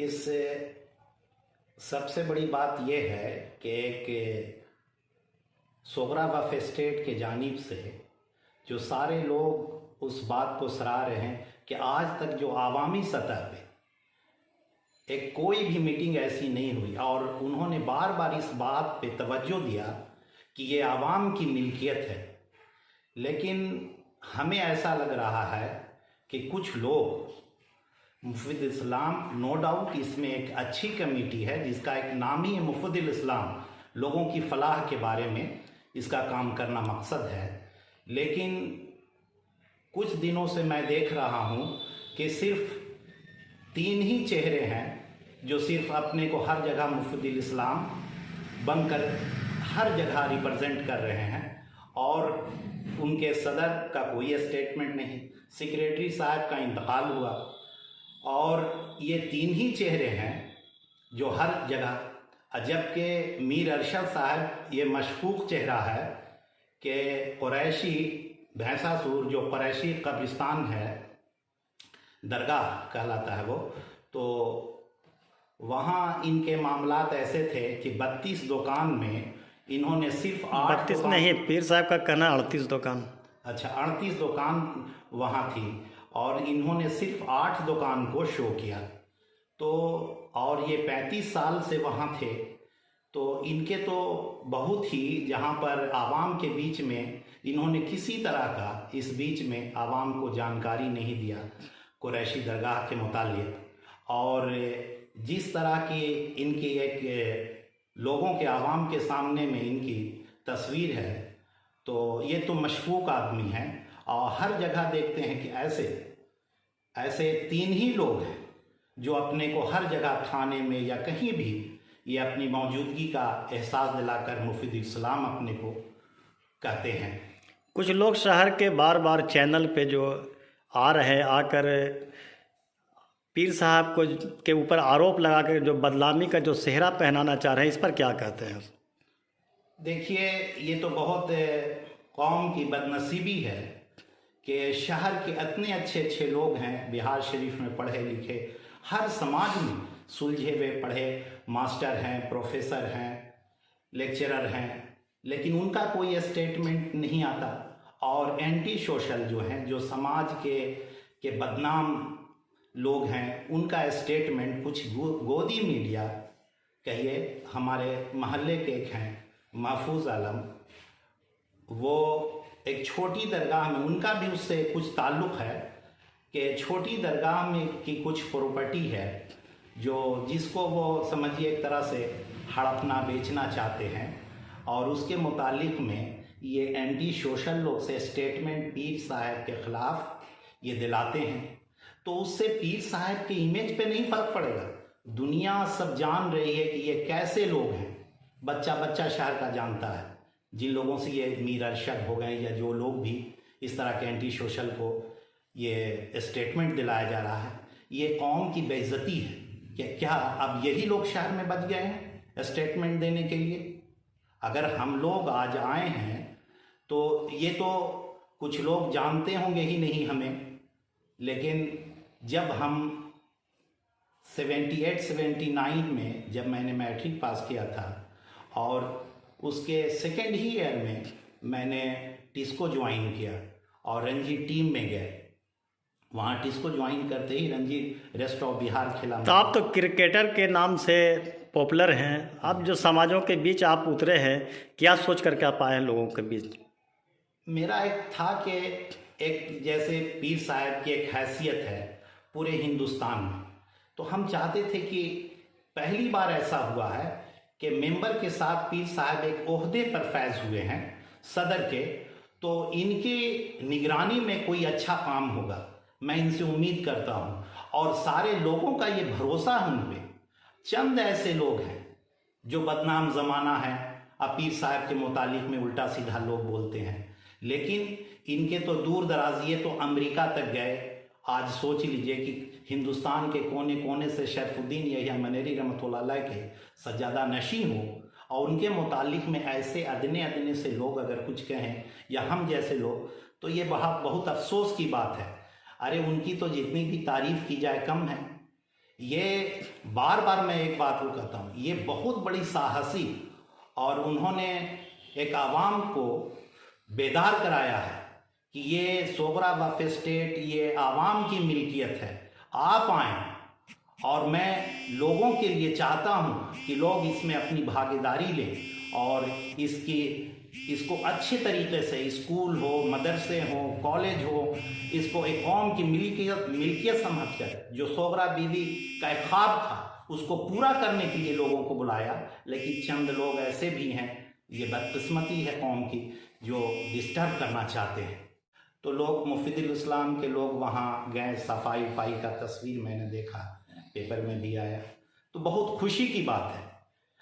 इस सबसे बड़ी बात यह है कि एक सोगरा वफ़ स्टेट के जानिब से जो सारे लोग उस बात को सराह रहे हैं कि आज तक जो आवामी सतह पे एक कोई भी मीटिंग ऐसी नहीं हुई, और उन्होंने बार बार इस बात पे तवज्जो दिया कि ये आवाम की मिल्कियत है। लेकिन हमें ऐसा लग रहा है कि कुछ लोग, मुफ़्तिल इस्लाम नो डाउट इसमें एक अच्छी कमेटी है जिसका एक नाम ही है मुफ़्तिल इस्लाम, लोगों की फलाह के बारे में इसका काम करना मकसद है। लेकिन कुछ दिनों से मैं देख रहा हूँ कि सिर्फ 3 ही चेहरे हैं जो सिर्फ अपने को हर जगह मुफ़्तिल इस्लाम बनकर हर जगह रिप्रेजेंट कर रहे हैं, और उनके सदर का कोई स्टेटमेंट नहीं, सेक्रेटरी साहब का इंतकाल हुआ, और ये 3 ही चेहरे हैं जो हर जगह, जबकि मीर अरशद साहब ये मशकूक चेहरा है कि कुरैशी भैंसासुर जो कुरैशी कब्रिस्तान है, दरगाह कहलाता है वो, तो वहाँ इनके मामलात ऐसे थे कि 32 दुकान में इन्होंने सिर्फ 8 32 नहीं, पीर साहब का कहना 38 दुकान। अच्छा, 38 दुकान वहाँ थी और इन्होंने सिर्फ 8 दुकान को शो किया। तो और ये 35 साल से वहाँ थे, तो इनके तो बहुत ही, जहाँ पर आवाम के बीच में इन्होंने किसी तरह का इस बीच में आवाम को जानकारी नहीं दिया कुरैशी दरगाह के मुतालिक। और जिस तरह की इनकी एक लोगों के आवाम के सामने में इनकी तस्वीर है, तो ये तो मशकूक आदमी हैं, और हर जगह देखते हैं कि ऐसे 3 ही लोग हैं जो अपने को हर जगह थाने में या कहीं भी ये अपनी मौजूदगी का एहसास दिलाकर मुफ़्तिल इस्लाम अपने को कहते हैं। कुछ लोग शहर के बार बार चैनल पे जो आ रहे हैं, आकर पीर साहब को के ऊपर आरोप लगा कर जो बदनामी का जो सेहरा पहनाना चाह रहे हैं, इस पर क्या कहते हैं? देखिए, ये तो बहुत कौम की बदनसीबी है कि शहर के इतने अच्छे अच्छे लोग हैं, बिहार शरीफ में पढ़े लिखे, हर समाज में सुलझे हुए पढ़े मास्टर हैं, प्रोफेसर हैं, लेक्चरर हैं, लेकिन उनका कोई स्टेटमेंट नहीं आता। और एंटी सोशल जो हैं, जो समाज के बदनाम लोग हैं, उनका स्टेटमेंट कुछ गोदी मीडिया कहिए, हमारे महल्ले के एक हैं महफूज आलम, वो एक छोटी दरगाह में, उनका भी उससे कुछ ताल्लुक़ है कि छोटी दरगाह में की कुछ प्रॉपर्टी है जिसको वो समझिए एक तरह से हड़पना बेचना चाहते हैं, और उसके मुतालिक में ये एंटी सोशल लोग से स्टेटमेंट पीर साहब के ख़िलाफ़ ये दिलाते हैं। तो उससे पीर साहब के इमेज पे नहीं फ़र्क पड़ेगा। दुनिया सब जान रही है कि ये कैसे लोग हैं, बच्चा बच्चा शहर का जानता है। जिन लोगों से ये मीर अरशद हो गए या जो लोग भी इस तरह के एंटी सोशल को ये स्टेटमेंट दिलाया जा रहा है, ये कौम की बेइज्जती है कि क्या अब यही लोग शहर में बच गए हैं स्टेटमेंट देने के लिए? अगर हम लोग आज आए हैं तो ये तो कुछ लोग जानते होंगे ही नहीं हमें, लेकिन जब हम 78-79 में जब मैंने मैट्रिक पास किया था, और उसके सेकेंड ही ईयर में मैंने टिस्को ज्वाइन किया और रणजी टीम में गए। वहाँ टिस्को ज्वाइन करते ही रणजी रेस्ट ऑफ बिहार खेला। तो आप तो क्रिकेटर के नाम से पॉपुलर हैं, अब जो समाजों के बीच आप उतरे हैं, क्या सोच करके आप आए हैं लोगों के बीच? मेरा एक था कि एक जैसे पीर साहब की एक हैसियत है पूरे हिंदुस्तान में, तो हम चाहते थे कि पहली बार ऐसा हुआ है कि मेंबर के साथ पीर साहब एक ओहदे पर फैज़ हुए हैं सदर के, तो इनकी निगरानी में कोई अच्छा काम होगा, मैं इनसे उम्मीद करता हूँ। और सारे लोगों का ये भरोसा है उन पे। चंद ऐसे लोग हैं जो बदनाम ज़माना है, अब पीर साहब के मुतालिक में उल्टा सीधा लोग बोलते हैं, लेकिन इनके तो दूर दराज, ये तो अमेरिका तक गए। आज सोच लीजिए कि हिंदुस्तान के कोने कोने से शरफुद्दीन यहिया मनेरी रहमतुल्लाह अलैह के सज्जादा नशी हो, और उनके मुतालिक में ऐसे अदने अदने से लोग अगर कुछ कहें या हम जैसे लोग, तो ये बहुत अफसोस की बात है। अरे उनकी तो जितनी भी तारीफ़ की जाए कम है। ये बार बार मैं एक बात को कहता हूँ, ये बहुत बड़ी साहसी और उन्होंने एक आवाम को बेदार कराया है कि ये सोगरा वक्फ स्टेट ये आवाम की मिल्कियत है, आप आएँ। और मैं लोगों के लिए चाहता हूँ कि लोग इसमें अपनी भागीदारी लें और इसको अच्छे तरीके से, स्कूल हो, मदरसे हो, कॉलेज हो, इसको एक कौम की मिल्कियत समझकर जो सोगरा बीवी का एक ख्वाब था उसको पूरा करने के लिए लोगों को बुलाया। लेकिन चंद लोग ऐसे भी हैं, ये बदकिस्मती है कौम की, जो डिस्टर्ब करना चाहते हैं। तो लोग मुफीदुल इस्लाम के लोग वहाँ गए, सफाई वफाई का तस्वीर मैंने देखा, पेपर में भी आया, तो बहुत खुशी की बात है।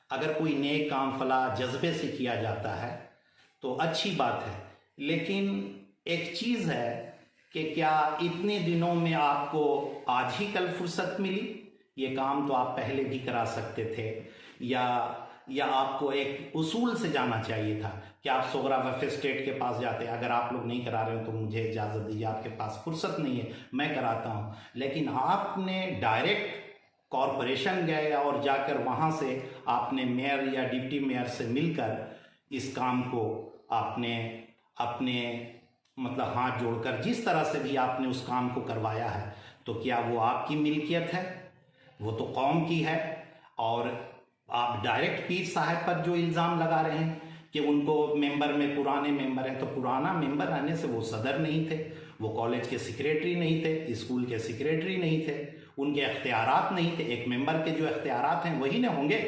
अगर कोई नेक काम फला जज्बे से किया जाता है तो अच्छी बात है। लेकिन एक चीज़ है कि क्या इतने दिनों में आपको आज ही कल फुर्सत मिली? ये काम तो आप पहले भी करा सकते थे, या आपको एक उसूल से जाना चाहिए था कि आप सोगरा वक्फ स्टेट के पास जाते, अगर आप लोग नहीं करा रहे हो तो मुझे इजाज़त दीजिए, आपके पास फुर्सत नहीं है, मैं कराता हूँ। लेकिन आपने डायरेक्ट कॉरपोरेशन गए और जाकर वहाँ से आपने मेयर या डिप्टी मेयर से मिलकर इस काम को आपने अपने मतलब हाथ जोड़कर जिस तरह से भी आपने उस काम को करवाया है, तो क्या वो आपकी मिल्कियत है? वो तो कौम की है। और आप डायरेक्ट पीर साहब पर जो इल्ज़ाम लगा रहे हैं कि उनको मेंबर में पुराने मेंबर हैं, तो पुराना मेंबर रहने से वो सदर नहीं थे, वो कॉलेज के सेक्रेटरी नहीं थे, स्कूल के सेक्रेटरी नहीं थे, उनके अख्तियारात नहीं थे। एक मेंबर के जो अख्तियारात हैं वही ना होंगे।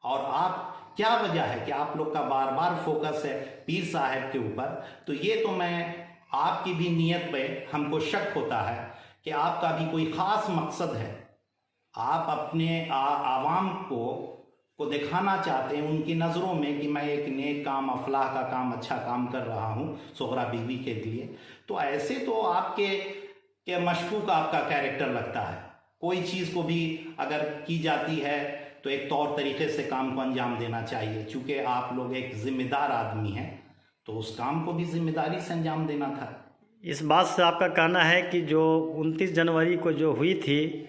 और आप क्या वजह है कि आप लोग का बार बार फोकस है पीर साहब के ऊपर? तो ये तो मैं आपकी भी नीयत पे हमको शक होता है कि आपका भी कोई ख़ास मकसद है, आप अपने आवाम को दिखाना चाहते हैं उनकी नज़रों में कि मैं एक नेक काम, अफलाह का काम, अच्छा काम कर रहा हूँ सोगरा बीवी के लिए। तो ऐसे तो आपके मशकूक आपका कैरेक्टर लगता है। कोई चीज़ को भी अगर की जाती है तो एक तौर तरीके से काम को अंजाम देना चाहिए। चूँकि आप लोग एक ज़िम्मेदार आदमी हैं तो उस काम को भी जिम्मेदारी से अंजाम देना था। इस बात से आपका कहना है कि जो 29 जनवरी को जो हुई थी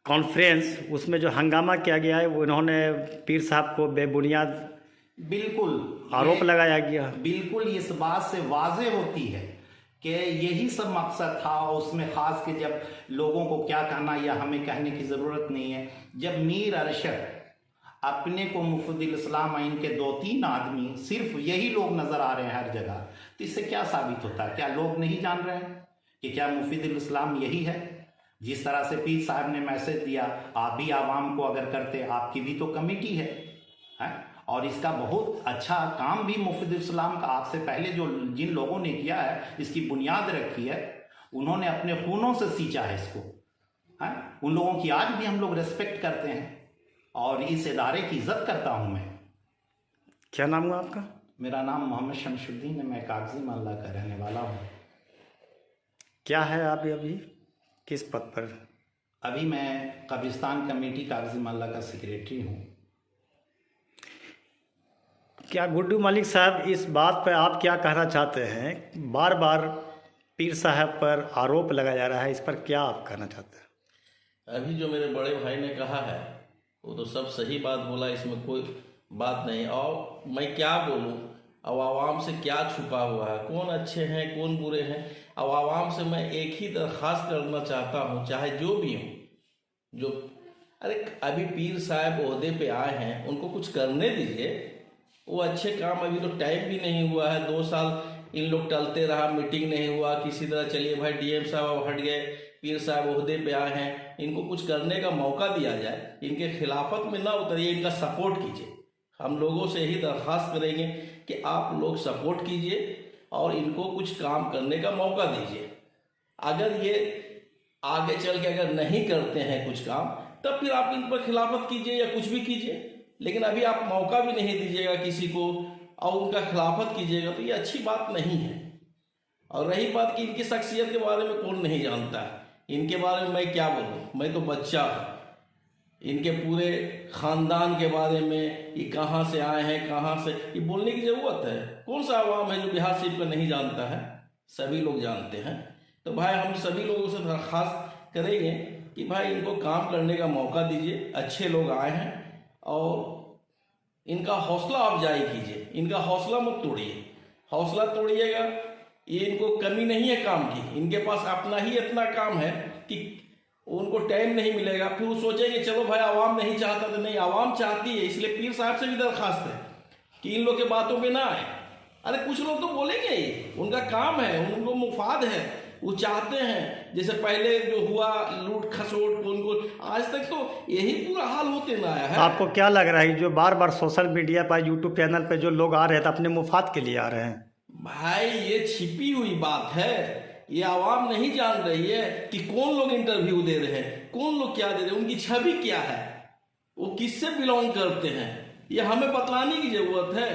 कॉन्फ्रेंस, उसमें जो हंगामा किया गया है, उन्होंने पीर साहब को बेबुनियाद बिल्कुल आरोप लगाया गया। बिल्कुल इस बात से वाजे होती है कि यही सब मकसद था। उसमें ख़ास के जब लोगों को क्या कहना या हमें कहने की ज़रूरत नहीं है, जब मीर अरशद अपने को मुफीदुल इस्लाम इनके 2-3 आदमी सिर्फ यही लोग नज़र आ रहे हैं हर जगह, तो इससे क्या साबित होता है? क्या लोग नहीं जान रहे हैं कि क्या मुफीदुल इस्लाम यही है? जिस तरह से पीर साहब ने मैसेज दिया, आप भी आवाम को अगर करते, आपकी भी तो कमेटी है? और इसका बहुत अच्छा काम भी मुफीदुल इस्लाम का आपसे पहले जो जिन लोगों ने किया है, इसकी बुनियाद रखी है, उन्होंने अपने खूनों से सींचा है इसको। उन लोगों की आज भी हम लोग रिस्पेक्ट करते हैं और इस इदारे की इज्जत करता हूं मैं। क्या नाम हुआ आपका? मेरा नाम मोहम्मद शमशुद्दीन है, मैं कागजी मोहल्ला का रहने वाला हूँ। क्या है आप अभी किस पद पर? अभी मैं कब्रिस्तान कमेटी कागजी मोहल्ला का सेक्रेटरी हूँ। क्या गुड्डू मलिक साहब, इस बात पर आप क्या कहना चाहते हैं? बार बार पीर साहब पर आरोप लगाया जा रहा है, इस पर क्या आप कहना चाहते हैं? अभी जो मेरे बड़े भाई ने कहा है वो तो सब सही बात बोला, इसमें कोई बात नहीं। और मैं क्या बोलूं, अब आवाम से क्या छुपा हुआ है, कौन अच्छे हैं कौन बुरे हैं। अब आवाम से मैं एक ही दरख्वास्त करना चाहता हूं, चाहे जो भी हो, जो अरे अभी पीर साहब ओहदे पे आए हैं उनको कुछ करने दीजिए। वो अच्छे काम, अभी तो टाइम भी नहीं हुआ है, 2 साल इन लोग टलते रहा, मीटिंग नहीं हुआ किसी तरह। चलिए भाई डीएम साहब हट गए, पीर साहब ओहदे पे आए हैं, इनको कुछ करने का मौका दिया जाए, इनके खिलाफत में ना उतरिए, इनका सपोर्ट कीजिए। हम लोगों से यही दरख्वास्त करेंगे कि आप लोग सपोर्ट कीजिए और इनको कुछ काम करने का मौका दीजिए। अगर ये आगे चल के अगर नहीं करते हैं कुछ काम, तब फिर आप इन पर खिलाफत कीजिए या कुछ भी कीजिए, लेकिन अभी आप मौका भी नहीं दीजिएगा किसी को और उनका खिलाफत कीजिएगा, तो ये अच्छी बात नहीं है। और रही बात कि इनकी शख्सियत के बारे में कौन नहीं जानता है, इनके बारे में मैं क्या बोलूँ, मैं तो बच्चा हूँ। इनके पूरे ख़ानदान के बारे में, ये कहाँ से आए हैं, कहाँ से, ये बोलने की ज़रूरत है? कौन सा आवाम है जो बिहार शरीफ को नहीं जानता है? सभी लोग जानते हैं। तो भाई हम सभी लोगों से दरख्वास्त करेंगे कि भाई इनको काम करने का मौका दीजिए, अच्छे लोग आए हैं और इनका हौसला अफजाई कीजिए, इनका हौसला मत तोड़िए। हौसला तोड़िएगा, ये इनको कमी नहीं है काम की, इनके पास अपना ही इतना काम है कि उनको टाइम नहीं मिलेगा। फिर वो सोचेंगे चलो भाई आवाम नहीं चाहता, तो नहीं, आवाम चाहती है। इसलिए पीर साहब से भी दरखास्त है कि इन लोग के बातों पे ना आए। अरे कुछ लोग तो बोलेंगे ही, उनका काम है, उनको मुफाद है, वो चाहते हैं। जैसे पहले जो हुआ लूट खसोट, उनको आज तक तो यही पूरा हाल होते ना आया है। आपको क्या लग रहा है जो बार बार सोशल मीडिया पर, यूट्यूब चैनल पे जो लोग आ रहे हैं तो अपने मुफाद के लिए आ रहे हैं? भाई ये छिपी हुई बात है, ये आवाम नहीं जान रही है कि कौन लोग इंटरव्यू दे रहे हैं, कौन लोग क्या दे रहे हैं, उनकी छवि क्या है, वो किससे बिलोंग करते हैं, ये हमें बतलाने की जरूरत है।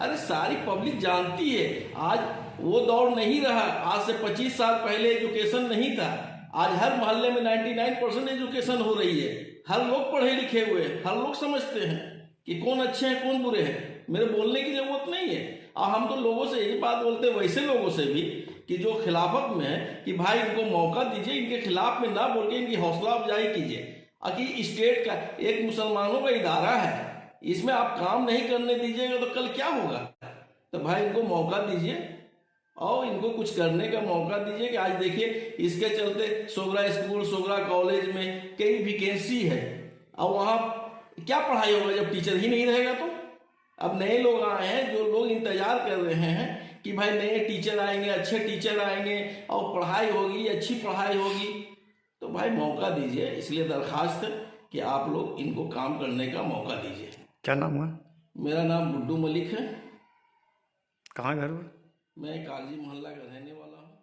अरे सारी पब्लिक जानती है। आज वो दौर नहीं रहा, आज से 25 साल पहले एजुकेशन नहीं था। आज हर मोहल्ले में 99% एजुकेशन हो रही है, हर लोग पढ़े लिखे हुए हैं, हर लोग समझते हैं कि कौन अच्छे हैं कौन बुरे हैं। मेरे बोलने की जरूरत नहीं है। और हम तो लोगों से यही बात बोलते हैं, वैसे लोगों से भी कि जो खिलाफत में है, कि भाई इनको मौका दीजिए, इनके खिलाफ में ना बोल के इनकी हौसला अफजाई कीजिए। कि स्टेट का एक मुसलमानों का इदारा है, इसमें आप काम नहीं करने दीजिएगा तो कल क्या होगा। तो भाई इनको मौका दीजिए और इनको कुछ करने का मौका दीजिए। कि आज देखिए इसके चलते सोगरा स्कूल, सोगरा कॉलेज में कई वैकेंसी है, और वहाँ क्या पढ़ाई होगा जब टीचर ही नहीं रहेगा। तो अब नए लोग आए हैं, जो लोग इंतजार कर रहे हैं कि भाई नए टीचर आएंगे, अच्छे टीचर आएंगे और पढ़ाई होगी, अच्छी पढ़ाई होगी, तो भाई मौका दीजिए। इसलिए दरखास्त है कि आप लोग इनको काम करने का मौका दीजिए। क्या नाम हुआ? मेरा नाम गुड्डू मलिक है। कहाँ घर हुआ? मैं कागजी मोहल्ला का रहने वाला हूँ।